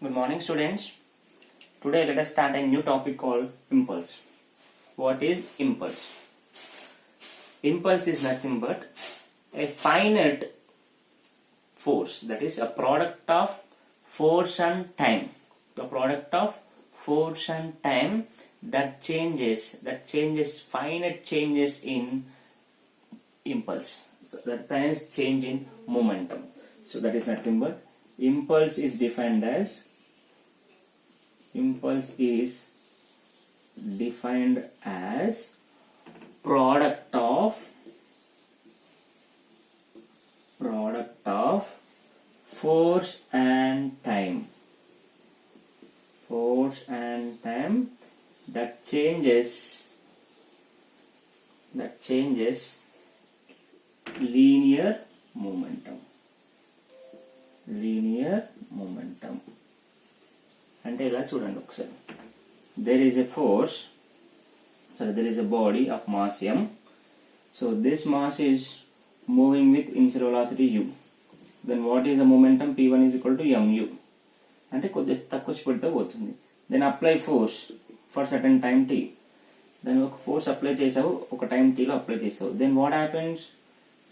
Good morning, students. Today, let us start a new topic called impulse. What is impulse? Impulse is nothing but a finite force, that is a product of force and time. The product of force and time that changes finite changes in impulse. So that means change in momentum. So that is nothing but impulse is defined as product of force and time that changes linear momentum. అంటే ఇలా చూడండి ఒకసారి. There is a body of mass m. So this mass is moving with initial velocity u. Then what is the momentum? P1 is equal to mu. అంటే కొద్దిగా తక్కువ స్పీడ్తో పోతుంది. Then apply force for certain time t. Then ఒక force apply చేసావు, ఒక time టీలో apply చేసావు. Then what happens?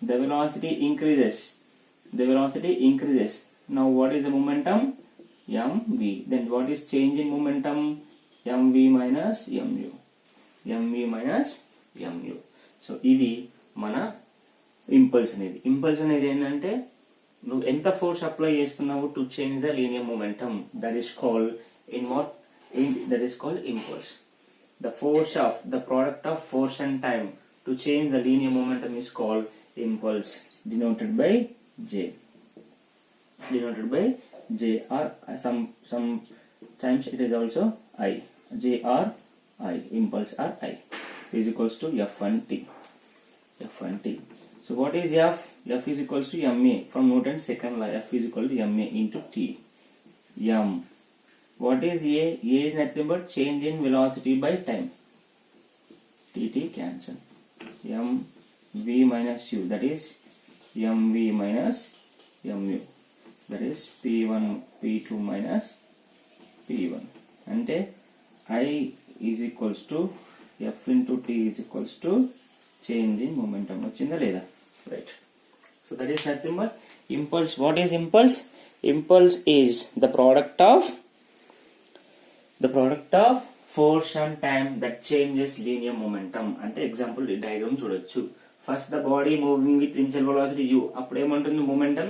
The velocity increases. Now what is the momentum? mv. Then what is change in momentum? mv minus mu. So ఇది మన impulse అనేది ఏంటంటే నువ్వు ఎంత ఫోర్స్ అప్లై చేస్తున్నావు to change the linear momentum. That is called impulse. The force of the product of force and time to change the linear momentum is called impulse, denoted by J, or sometimes it is also I. J or I, impulse or I, is equals to F1T. So what is F? F is equals to ma. From Newton's second law, F is equal to ma into T. M. What is A? A is nothing but change in velocity by time. T cancel. mv minus u, that is mv minus mu. That is P1, P2 minus P1. అంటే I is equals to F into T is equals to change in momentum. వచ్చిందా లేదా? Right. So that is nothing but impulse. What is impulse? Impulse is the product of force and time that changes linear momentum. అంటే example diagram చూడొచ్చు. First the body moving with initial velocity u. అప్పుడు ఏమంటుంది? Momentum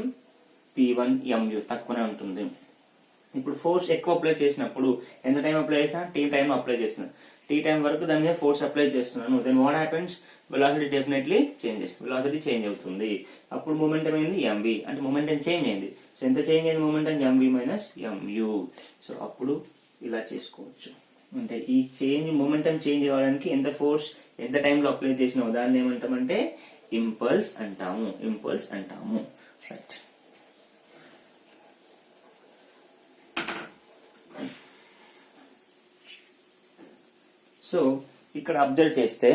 P1 mu తక్కువనే ఉంటుంది. ఇప్పుడు force ఎక్కువ apply చేసినప్పుడు ఎంత టైం అప్లై చేసినా టీ టైం అప్లై చేస్తున్నా, టీ టైం వరకు దాని మీద ఫోర్స్ అప్లై చేస్తున్నాను. Then what happens? Velocity definitely velocity change అవుతుంది. అప్పుడు మొమెంటం ఏంది? mv. అంటే మొమెంటం చేంజ్ అయింది. సో ఎంత చేంజ్ అయింది momentum? mv minus mu. So అప్పుడు ఇలా చేసుకోవచ్చు. అంటే ఈ మొమెంటం చేంజ్ అవ్వడానికి ఎంత ఫోర్స్ ఎంత టైంలో అప్లై చేసినావు దాన్ని ఏమంటామంటే ఇంపల్స్ అంటాము. రైట్. సో ఇక్కడ అబ్జర్వ్ చేస్తే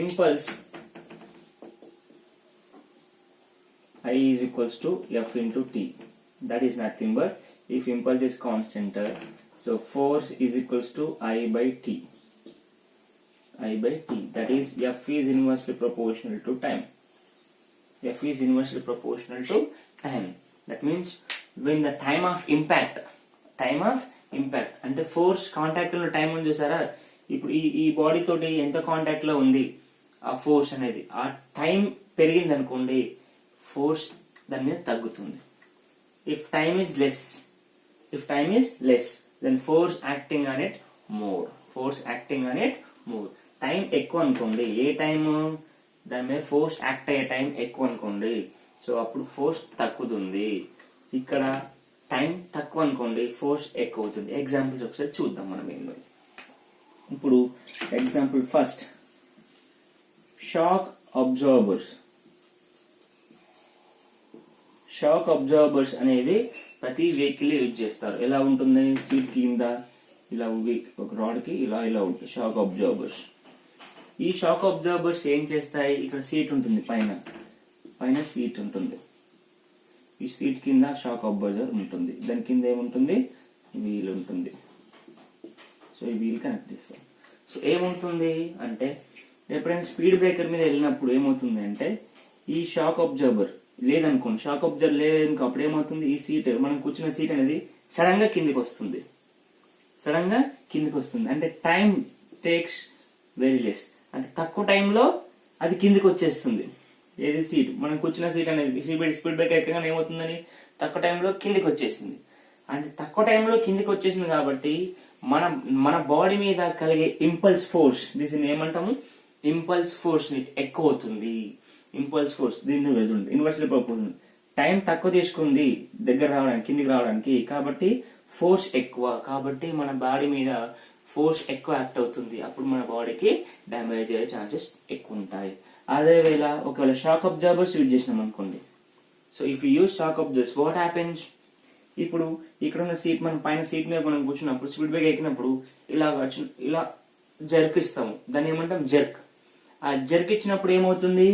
impulse I is equals to F into T. That is nothing but if impulse is constant, so force is equals to I by T. That is F is inversely proportional to time. That means when the time of impact అంటే force contact లో time ఉంది చూసారా. ఇప్పుడు ఈ body తోటి ఎంత contact లో ఉంది ఆ ఫోర్స్ అనేది, ఆ టైం పెరిగింది అనుకోండి ఫోర్స్ దాని మీద తగ్గుతుంది. If time is less than force acting on it more. Time ఎక్కువ అనుకోండి, ఏ టైం దాని మీద ఫోర్స్ యాక్ట్ అయ్యే టైం ఎక్కువ అనుకోండి, సో అప్పుడు ఫోర్స్ తగ్గుతుంది. ఇక్కడ టైం తక్కువ అనుకోండి ఫోర్స్ ఎక్కువ అవుతుంది. ఎగ్జాంపుల్స్ ఒకసారి చూద్దాం మనం ఏంటో. ఇప్పుడు ఎగ్జాంపుల్ ఫస్ట్, షాక్ అబ్జార్బర్స్ అనేవి ప్రతి వెహికల్ యూజ్ చేస్తారు. ఎలా ఉంటుంది? సీట్ కింద ఇలా ఒక రాడ్ కి ఇలా ఉంటుంది షాక్ అబ్జార్బర్స్. ఈ షాక్ అబ్జార్బర్స్ ఏం చేస్తాయి? ఇక్కడ సీట్ ఉంటుంది, పైన సీట్ ఉంటుంది. ఈ సీట్ కింద షాక్ అబ్జర్వర్ ఉంటుంది, దాని కింద ఏముంటుంది, వీల్ ఉంటుంది. సో ఈ వీల్ కనెక్ట్ చేస్తాం. సో ఏమవుతుంది అంటే ఎప్పుడైనా స్పీడ్ బ్రేకర్ మీద వెళ్ళినప్పుడు ఏమవుతుంది అంటే ఈ షాక్ అబ్జర్వర్ లేదనుకోండి, షాక్ అబ్జర్వర్ లేదనుకో అప్పుడు ఏమవుతుంది, ఈ సీట్ మనం కూర్చున్న సీట్ అనేది సడన్ గా కిందికి వస్తుంది. సడన్ గా కిందికి వస్తుంది అంటే టైం టేక్స్ వెరీ లెస్, అంటే తక్కువ టైంలో అది కిందికి వచ్చేస్తుంది. ఏది సీట్ మనం కూర్చున్న సీట్ అనేది స్పీడ్ బ్రేకర్ ఎక్కగానే ఏమవుతుందని తక్కువ టైంలో కిందికి వచ్చేసింది. అంటే తక్కువ టైంలో కిందికి వచ్చేసింది కాబట్టి మన బాడీ మీద కలిగే ఇంపల్స్ ఫోర్స్, దీన్ని ఏమంటాము, ఇంపల్స్ ఫోర్స్ ఎక్కువ అవుతుంది. ఇంపల్స్ ఫోర్స్ దీన్ని ఇన్వర్స్లీ ప్రపోర్షనల్. టైం తక్కువ తీసుకుంది దగ్గర రావడానికి, కిందికి రావడానికి, కాబట్టి ఫోర్స్ ఎక్కువ, కాబట్టి మన బాడీ మీద ఫోర్స్ ఎక్కువ యాక్ట్ అవుతుంది. అప్పుడు మన బాడీకి డ్యామేజ్ అయ్యే ఛాన్సెస్ ఎక్కువ ఉంటాయి. అదే వేళ ఒకవేళ షాక్ అబ్జర్వర్స్ యూజ్ చేసినాం అనుకోండి, so if you use shock absorbers what happens, ఇప్పుడు ఇక్కడ ఉన్న సీట్ మనం పైన సీట్ మీద మనం కూర్చున్నప్పుడు స్పీడ్ బ్రేక్ ఎక్కినప్పుడు ఇలా జర్క్ ఇస్తాము, దాన్ని ఏమంటాం జర్క్. ఆ జర్క్ ఇచ్చినప్పుడు ఏమవుతుంది,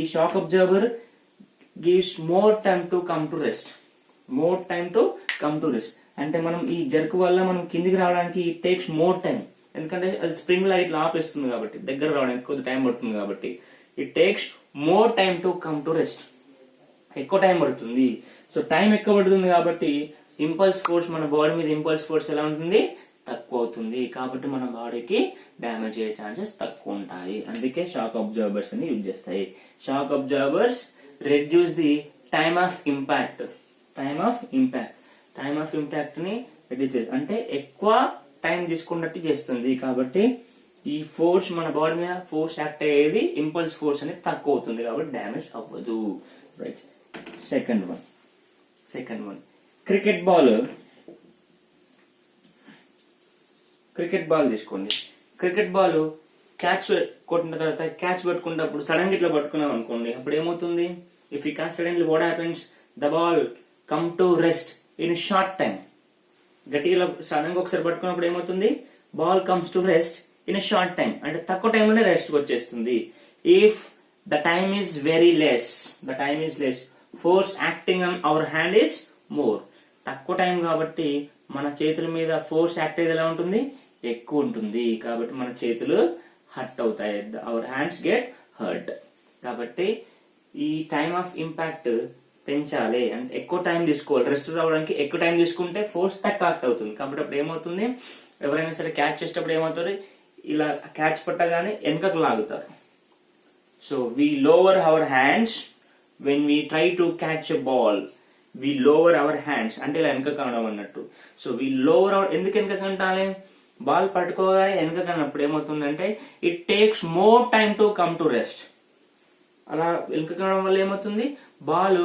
ఈ shock absorber gives more time to come to rest. More time to come to rest అంటే మనం ఈ జర్క్ వల్ల మనం కిందికి రావడానికి ఇట్ టేక్స్ మోర్ టైం, ఎందుకంటే అది స్ప్రింగ్ లైట్ ఆపేస్తుంది కాబట్టి దగ్గర రావడానికి కొద్ది టైం పడుతుంది కాబట్టి it takes more time to come to rest. ఎక్కువ టైం పడుతుంది. సో టైం ఎక్కువ పడుతుంది కాబట్టి ఇంపల్స్ ఫోర్స్, మన బాడీ మీద ఇంపల్స్ ఫోర్స్ ఎలా ఉంటుంది, తక్కువ అవుతుంది. కాబట్టి మన బాడీకి డ్యామేజ్ అయ్యే ఛాన్సెస్ తక్కువ ఉంటాయి. అందుకే షాక్ అబ్జర్వర్స్ అని యూజ్ చేస్తాయి. Shock absorbers reduce the time of impact. Time of impact ని రెడ్యూస్ చేస్తుంది, అంటే ఎక్కువ టైం తీసుకున్నట్టు చేస్తుంది. కాబట్టి ఈ ఫోర్స్ మన బాడీ మీద ఫోర్స్ యాక్ట్ అయ్యేది ఇంపల్స్ ఫోర్స్ అనేది తక్కువ అవుతుంది కాబట్టి డ్యామేజ్ అవ్వదు. Right. Second one cricket ball తీసుకోండి. క్రికెట్ బాల్ క్యాచ్ కొట్టిన తర్వాత క్యాచ్ పట్టుకున్నప్పుడు సడన్ గా ఇట్లా పట్టుకున్నాం అనుకోండి, అప్పుడు ఏమవుతుంది, if you catch suddenly what happens, the ball come to rest in short time. గట్టిగా సడన్ గా ఒకసారి పట్టుకున్నప్పుడు ఏమవుతుంది, ball comes to rest in short time, అంటే తక్కువ టైంలోనే రెస్ట్ వచ్చేస్తుంది. If the time is very less, force acting on hour hand is more. తక్కువ టైం కాబట్టి మన చేతుల మీద ఫోర్స్ యాక్ట్ అయ్యేది ఎలా ఉంటుంది, ఎక్కువ ఉంటుంది. కాబట్టి మన చేతులు హర్ట్ అవుతాయి, అవర్ హ్యాండ్స్ గెట్ హర్ట్. కాబట్టి ఈ టైమ్ ఆఫ్ ఇంపాక్ట్ పెంచాలి అంటే ఎక్కువ టైం తీసుకోవాలి. రెస్ట్ రావడానికి ఎక్కువ టైం తీసుకుంటే ఫోర్స్ తక్కువ యాక్ట్ అవుతుంది. కాబట్టి అప్పుడు ఏమవుతుంది, ఎవరైనా సరే క్యాచ్ చేసేటప్పుడు ఏమవుతుంది, ఇలా క్యాచ్ పట్టగానే వెనకకు లాగుతారు. So we lower our hands when we try to catch a ball. We lower our hands అంటే ఇలా వెనక కావడం అన్నట్టు. సో we lower our, ఎందుకు వెనక కంటాలి, బాల్ పట్టుకోగానే వెనక కన్నప్పుడు ఏమవుతుందంటే it takes more time to come to rest. అలా వెనక కావడం వల్ల ఏమవుతుంది, బాల్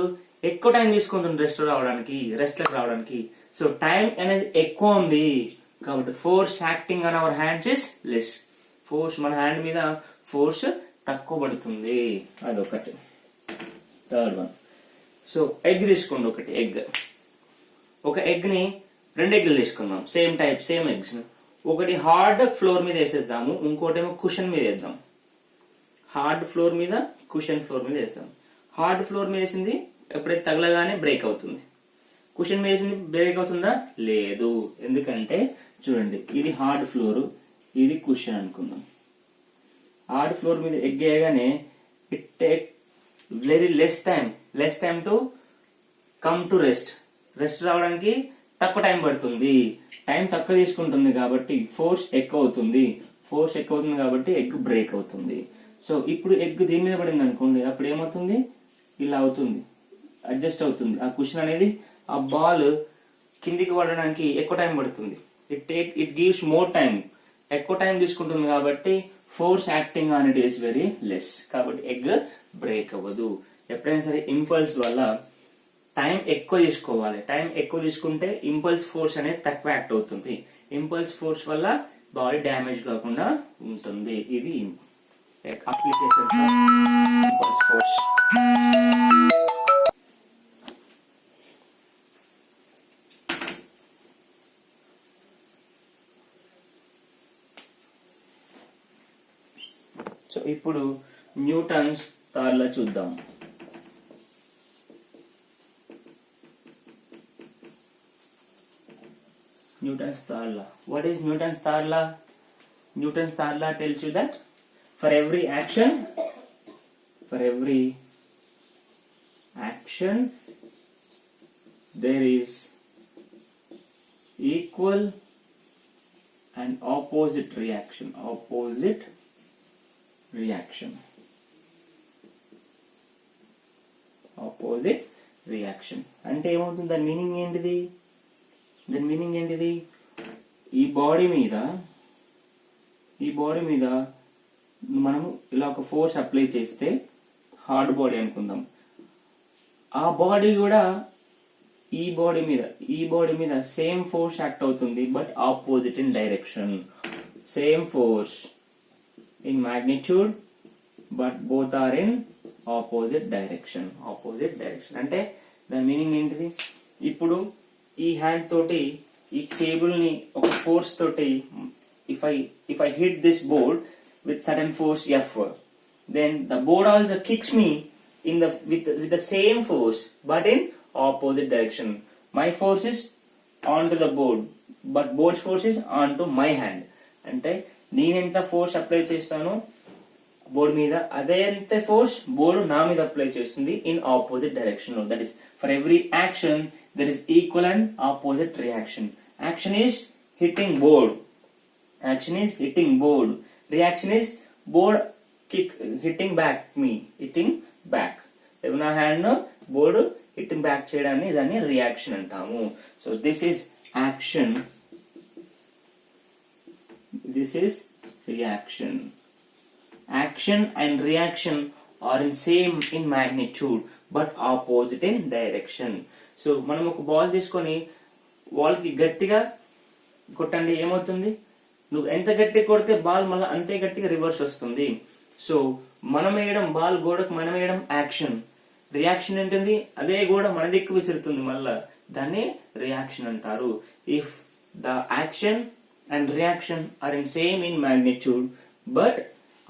ఎక్కువ టైం తీసుకుంటుంది రెస్ట్ రావడానికి. సో టైం అనేది ఎక్కువ ఉంది కాబట్టి force acting on our hands is less. Force మన హ్యాండ్ మీద ఫోర్స్ తక్కువ పడుతుంది. అదొకటి. థర్డ్ వన్, సో ఎగ్ తీసుకోండి. ఒక ఎగ్ ని 2 ఎగ్లు తీసుకుందాం, సేమ్ ఎగ్స్. ఒకటి హార్డ్ ఫ్లోర్ మీద వేసేద్దాము, ఇంకోటేమో కుషన్ మీద వేద్దాం. హార్డ్ ఫ్లోర్ మీద కుషన్ ఫ్లోర్ మీద వేస్తాం. హార్డ్ ఫ్లోర్ మీద వేసింది ఎప్పుడైతే తగలగానే బ్రేక్ అవుతుంది. కుషన్ మీద వేసింది బ్రేక్ అవుతుందా, లేదు. ఎందుకంటే చూడండి, ఇది హార్డ్ ఫ్లోర్, ఇది కుషన్ అనుకుందాం. హార్డ్ ఫ్లోర్ మీద ఎగ్ వేయగానే it take very less time to come to rest రావడానికి తక్కువ టైం పడుతుంది. టైం తక్కువ తీసుకుంటుంది కాబట్టి ఫోర్స్ ఎక్కువ అవుతుంది కాబట్టి ఎగ్ బ్రేక్ అవుతుంది. సో ఇప్పుడు ఎగ్ దీని మీద పడింది అనుకోండి, అప్పుడు ఏమవుతుంది, ఇలా అవుతుంది, అడ్జస్ట్ అవుతుంది. ఆ కుషన్ అనేది ఆ బాల్ కిందికి పడడానికి ఎక్కువ టైం పడుతుంది. ఇట్ గివ్స్ మోర్ టైం, ఎక్కువ టైం తీసుకుంటుంది కాబట్టి force acting on it is very less. కాబట్టి ఎగ్ బ్రేక్ అవ్వదు. ఎప్పుడైనా సరే ఇంపల్స్ వల్ల టైం ఎక్కువ తీసుకోవాలి. టైం ఎక్కువ తీసుకుంటే ఇంపల్స్ ఫోర్స్ అనేది తక్కువ యాక్ట్ అవుతుంది. ఇంపల్స్ ఫోర్స్ వల్ల బాడీ డ్యామేజ్ కాకుండా ఉంటుంది. ఇది అప్లికేషన్ ఇంపల్స్ ఫోర్స్. సో ఇప్పుడు న్యూటన్స్ థర్డ్ లా చూద్దాం. Newton's third law. What is Newton's third law? Newton's third law tells you that for every action, there is equal and opposite reaction. Opposite reaction. అంటే ఏమవుతుంది? దాని meaning ఏంటిది? ఈ body మీద మనము ఇలా ఒక ఫోర్స్ అప్లై చేస్తే, హార్డ్ బాడీ అనుకుందాం, ఆ బాడీ కూడా ఈ బాడీ మీద సేమ్ ఫోర్స్ యాక్ట్ అవుతుంది, but opposite in direction. Same force in magnitude, but both are in opposite direction. అంటే దాని మీనింగ్ ఏంటిది? ఇప్పుడు ఈ హ్యాండ్ తోటి ఈ కేబుల్ ని ఒక ఫోర్స్ తోటి if I hit this board with certain force F, then the board also kicks me with the same force but in opposite direction. My force is onto the board, but board's force is onto my hand. అంటే నేను ఎంత force apply చేస్తానో board మీద, అదే ఎంత force board నా మీద apply చేస్తుంది in opposite direction. That is for every action there is equal and opposite reaction. Action is hitting board. Reaction is board hitting back. నా హ్యాండ్ బోర్డ్ హిట్టింగ్ బ్యాక్ చేయడాన్ని దాన్ని reaction అంటాము. So this is action, this is reaction. Action and reaction are in same in magnitude but opposite in direction. So మనం ఒక ball తీసుకొని wall కి గట్టిగా కొట్టండి, ఏమవుతుంది? నువ్వు ఎంత గట్టిగా కొడితే బాల్ మళ్ళీ అంతే గట్టిగా రివర్స్ వస్తుంది. సో మనం వేయడం, బాల్ గోడకు మనం వేయడం యాక్షన్. రియాక్షన్ ఏంటిది? అదే గోడ మన దిక్కు విసురుతుంది, మళ్ళా దాన్ని రియాక్షన్ అంటారు. If the action and reaction are in same in magnitude but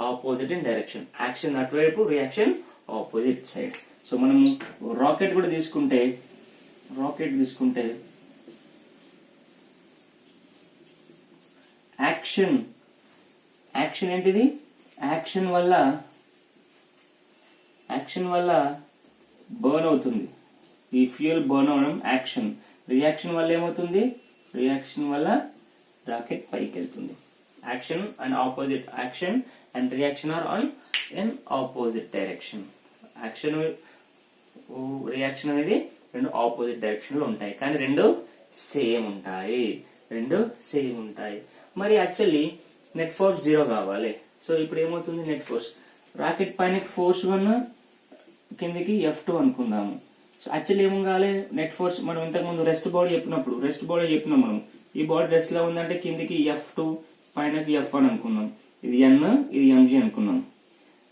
opposite in direction. Action అటువైపు, రియాక్షన్ ఆపోజిట్ సైడ్. సో మనము రాకెట్ కూడా తీసుకుంటే యాక్షన్ ఏంటిది? యాక్షన్ వల్ల బర్న్ అవుతుంది, ఈ ఫ్యూయల్ బర్న్ అవడం యాక్షన్. రియాక్షన్ వల్ల ఏమవుతుంది? రియాక్షన్ వల్ల రాకెట్ పైకి వెళ్తుంది. Action and opposite, action and reaction are on in opposite direction. Action reaction అనేది రెండు ఆపోజిట్ డైరెక్షన్ లో ఉంటాయి, కానీ రెండు సేమ్ ఉంటాయి. మరి యాక్చువల్లీ నెట్ ఫోర్స్ 0 కావాలి. సో ఇప్పుడు ఏమవుతుంది? నెట్ ఫోర్స్ రాకెట్ పైన ఫోర్స్ 1, కిందికి F2 అనుకుందాము. సో యాక్చువల్లీ ఏం కావాలి? నెట్ ఫోర్స్ మనం ఇంతకు ముందు రెస్ట్ బాడీ చెప్పినాం మనం. ఈ బాడీ రెస్ట్ లో ఉందంటే కిందికి F2, పైనకి F1 అనుకున్నాం. ఇది N, ఇది mg అనుకున్నాం.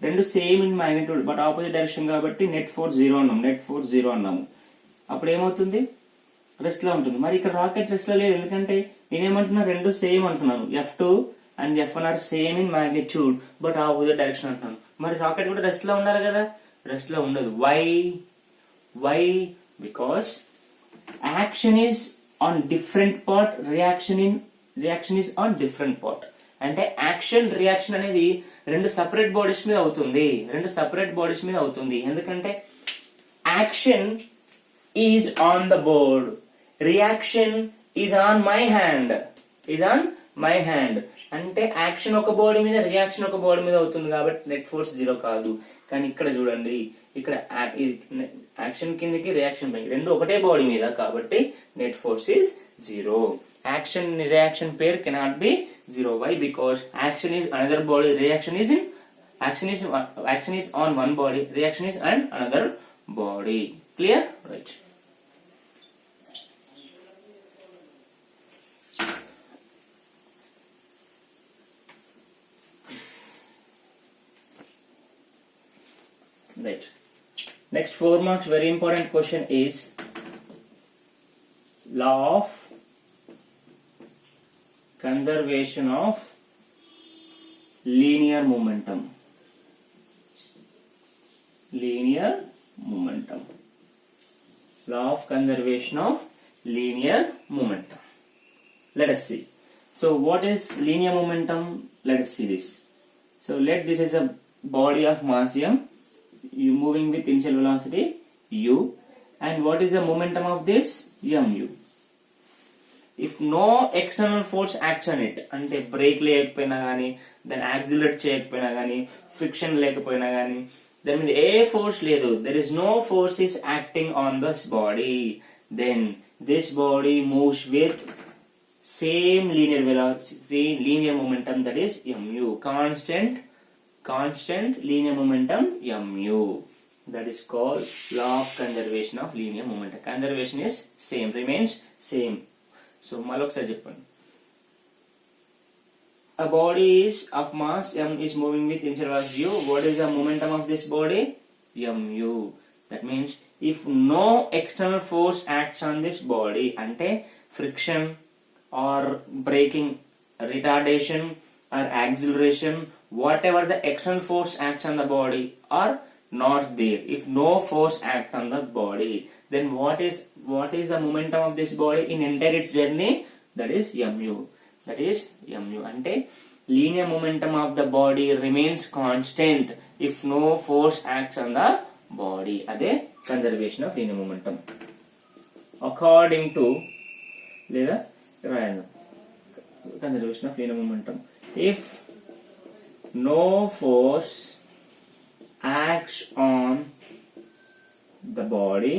రెండు same in magnitude but opposite direction కాబట్టి నెట్ ఫోర్స్ 0 అన్నాము. అప్పుడు ఏమవుతుంది? రెస్ట్ లో ఉంటుంది. మరి ఇక్కడ రాకెట్ రెస్ట్ లో లేదు, ఎందుకంటే నేనేమంటున్నా? రెండు సేమ్ అంటున్నాను. F2 and F1 are same in magnitude but opposite direction అంటున్నాను. మరి రాకెట్ కూడా రెస్ట్ లో ఉండాలి కదా, రెస్ట్ లో ఉండదు. Why? Because action is on different part, reaction is on different part. అంటే యాక్షన్, రియాక్షన్ అనేది రెండు సెపరేట్ బాడీస్ మీద అవుతుంది. ఎందుకంటే action is on the board, reaction is on my hand. అంటే యాక్షన్ ఒక బాడీ మీద, రియాక్షన్ ఒక బాడీ మీద అవుతుంది కాబట్టి నెట్ ఫోర్స్ 0 కాదు. కానీ ఇక్కడ చూడండి, ఇక్కడ యాక్షన్ కిందకి, రియాక్షన్ పైకి, రెండు ఒకటే బాడీ మీద కాబట్టి net force is 0. Action reaction pair cannot be 0. Why? Because action is another body, action is on one body, reaction is on another body. Clear? Right. Next 4 marks very important question is law of conservation of linear momentum. Law of conservation of linear momentum. let us see. So what is linear momentum? Let us see this. So let this is a body of mass m, you moving with initial velocity u, and what is the momentum of this? mu. If no external force acts on it, అంటే break లేకపోయినా కానీ, దాన్ని accelerate చేయకపోయినా కానీ, friction లేకపోయినా కానీ, దాని మీద ఏ ఫోర్స్ లేదు, there is no force is acting on this body, then this body moves with same linear velocity, same linear momentum, that is mu, constant linear momentum mu. That is called law of conservation of linear momentum. Conservation is same, remains same. So maloksa cheppandi, a body is of mass m is moving with initial velocity u. What is the momentum of this body? mu. That means if no external force acts on this body, ante friction or braking, retardation or acceleration, whatever the external force acts on the body are not there. If no force acts on the body, then what is the momentum of this body in entire its journey? That is mu. That is mu. Ante linear momentum of the body remains constant if no force acts on the body. Ade conservation of linear momentum. According to లేదా random conservation of linear momentum, if no force acts on the body,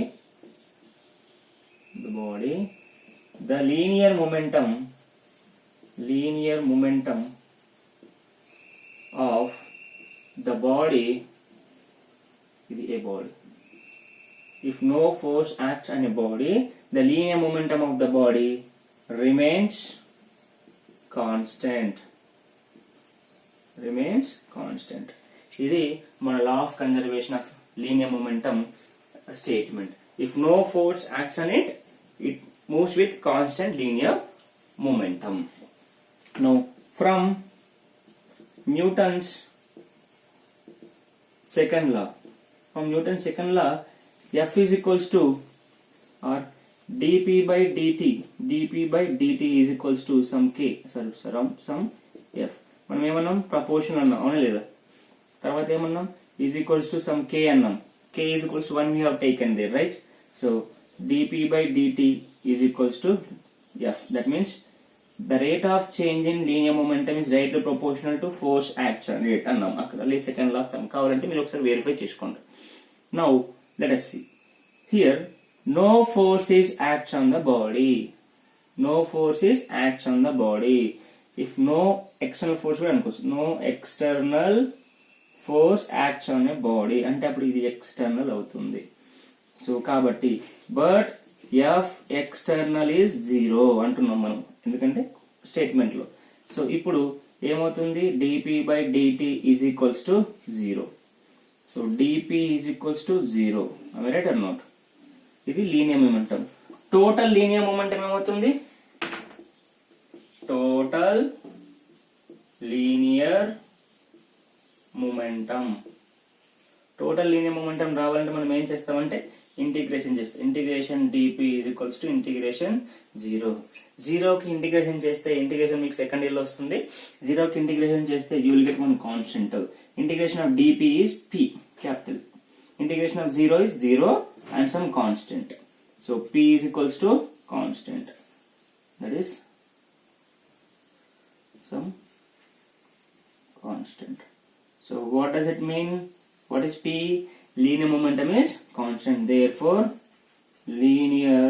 the linear momentum of the body, a body, if no force acts on a body, the linear momentum of the body remains constant. ఇది మన law of conservation of linear momentum statement. If no force acts on it, it moves with constant linear momentum. Now from Newton's second law, F is equals to or dp by dt is equals to some k, some f. మనం ఏమన్నాం? Proportion అన్నాం, అవునా లేదా? తర్వాత ఏమన్నాం? is equals to some k అన్నాం. K is equals to 1 we have taken there, right? So dp by dt is equals to f. That means the rate of change in linear momentum is directly proportional to force action rate అన్నాం. అక్కడ second లా కావాలంటే మీరు ఒకసారి verify చేసుకోండి. Now let us see. Here no force is acts on the body. If no external force కూడా అనుకోవచ్చు, no external force acts on a body అంటే అప్పుడు ఇది ఎక్స్టర్నల్ అవుతుంది. సో కాబట్టి బట్ F external is 0 అంటున్నాం మనం, ఎందుకంటే స్టేట్మెంట్ లో. సో ఇప్పుడు ఏమవుతుంది? dp by dt is equals to 0. So dp is equals to 0. Am I right or not? ఇది linear momentum. Total linear momentum ఏమవుతుంది? టోటల్ లీనియర్ మొమెంటం రావాలంటే మనం ఏం చేస్తామంటే ఇంటిగ్రేషన్ చేస్తాం. Integration dp is equals to integration 0 కి integration చేస్తే, integration మీకు సెకండ్ ఇయర్ లో వస్తుంది. 0 కి ఇంటిగ్రేషన్ చేస్తే you will get one constant. Integration of dp is p, capital. Integration of 0 is 0 and some constant. So p is equals to constant. That is some constant. So what does it mean? What is p? Linear momentum is constant. Therefore, linear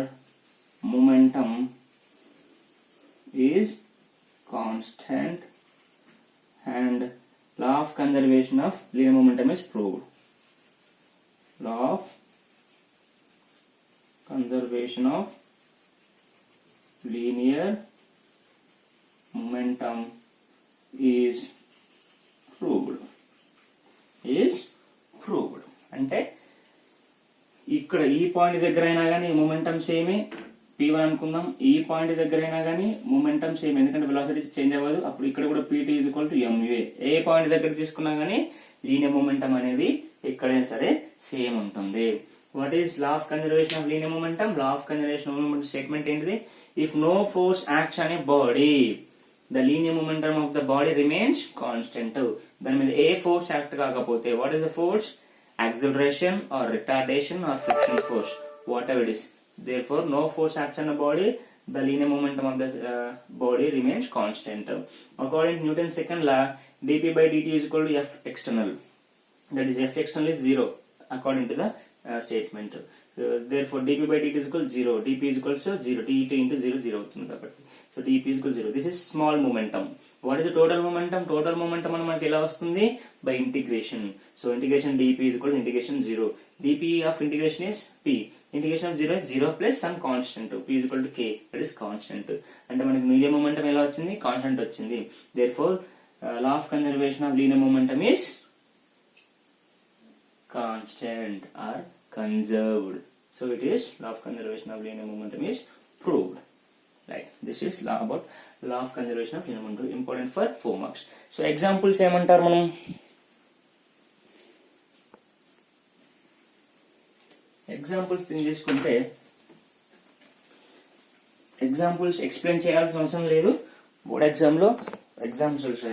momentum is constant and law of conservation of linear momentum is proved. Law of conservation of linear momentum is proved. అంటే ఇక్కడ ఈ point దగ్గర అయినా కానీ momentum సేమే, p1 అనుకుందాం. ఈ point దగ్గర అయినా కానీ మొమెంటం సేమ్, ఎందుకంటే వెలాసిటీ చేంజ్ అవ్వదు. అప్పుడు ఇక్కడ కూడా pt is equal to ma. A point దగ్గర తీసుకున్నా కానీ లీనియర్ మొమెంటం అనేది ఎక్కడైనా సరే సేమ్ ఉంటుంది. What is law of conservation of linear momentum? Law of conservation of momentum statement ఏంటిది? If no force acts on a body, the linear momentum of the body remains constant. దాని మీద ఏ force act కాకపోతే, what is the force? Acceleration or retardation or friction force, whatever it is. Therefore, no force acts on the body, the linear momentum of the body remains constant. According to Newton's second law, dp by dt is equal to F external. That is, F external is 0 according to the statement. Therefore, dp by dt is equal to 0. dp is equal to 0. dt into 0 0 అవుతుంది కాబట్టి. So dp is equal to 0. This is small momentum. What is the total momentum? Total momentum అని మనకి ఎలా వస్తుంది? By integration. So integration dp is equal to integration 0. dp of integration is p. Integration of 0 is 0 plus some constant. p is equal to k. That is constant. అంటే మనకి linear momentum ఎలా వచ్చింది? Constant వచ్చింది. Therefore, law of conservation of linear momentum is constant or conserved. So it is law of conservation of linear momentum is proved. Right. This is law about law of conservation of linear momentum, important for 4 marks. So examples ఏమంటారు మనం? Examples తీసుకుంటే examples explain చేయాల్సిన అవసరం లేదు. Board exam లో examples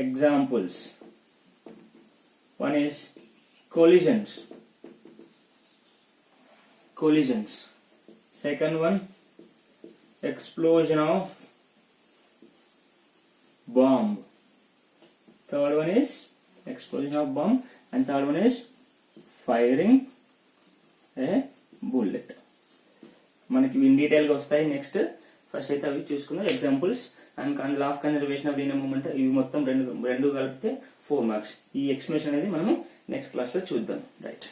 examples. One is collisions. Second one, explosion of bomb. Third one is explosion of bomb, and third one is firing a bullet. మనకి in detail గా వస్తాయి. నెక్స్ట్ ఫస్ట్ అయితే అవి చూసుకుందాం examples and law of conservation of linear moment. ఇవి మొత్తం రెండు కలిపితే 4 మార్క్స్. ఈ ఎక్స్ప్లెనేషన్ అనేది మనం నెక్స్ట్ క్లాస్ లో చూద్దాం. రైట్.